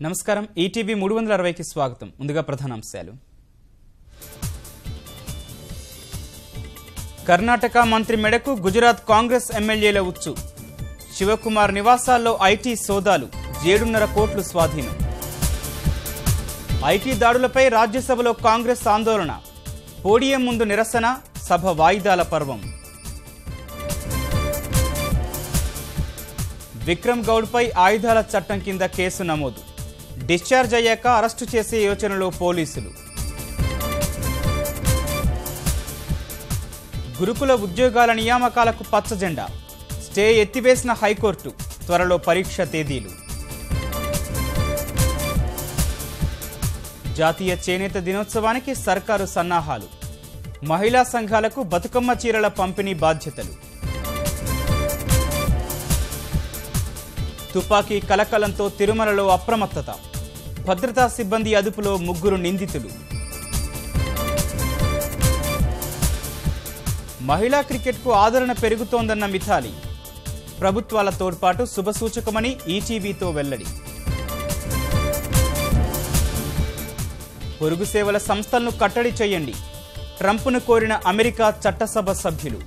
నమస్కారం ఈటీవీ 360కి స్వాగతం. ముందుగా ప్రధానాంశాలు. కర్ణాటక మంత్రి మెడకు గుజరాత్ కాంగ్రెస్ ఎమ్మెల్యేల ఉచ్చు. శివకుమార్ నివాసాల్లో ఐటీ సోదాలు, 7.5 కోట్లు స్వాధీనం. ఐటీ దాడులపై రాజ్యసభలో కాంగ్రెస్ ఆందోళన, పోడియం ముందు నిరసన, సభ వాయిదాల పర్వం. విక్రమ్ గౌడ్పై ఆయుధాల చట్టం కింద కేసు నమోదు. డిశ్చార్జ్ అయ్యాక అరెస్టు చేసే యోచనలో పోలీసులు. గురుకుల ఉద్యోగాల నియామకాలకు పచ్చజెండా, స్టే ఎత్తివేసిన హైకోర్టు, త్వరలో పరీక్ష తేదీలు. జాతీయ చేనేత దినోత్సవానికి సర్కారు సన్నాహాలు, మహిళా సంఘాలకు బతుకమ్మ చీరల పంపిణీ బాధ్యతలు. తుపాకీ కలకలంతో తిరుమలలో అప్రమత్తత, భద్రతా సిబ్బంది అదుపులో 3 నిందితులు. మహిళా క్రికెట్కు ఆదరణ పెరుగుతోందన్న మిథాలి, ప్రభుత్వాల తోడ్పాటు శుభసూచకమని ఈటీవీతో వెల్లడి. పొరుగు సేవల సంస్థలను కట్టడి చేయండి, ట్రంప్ను కోరిన అమెరికా చట్టసభ సభ్యులు.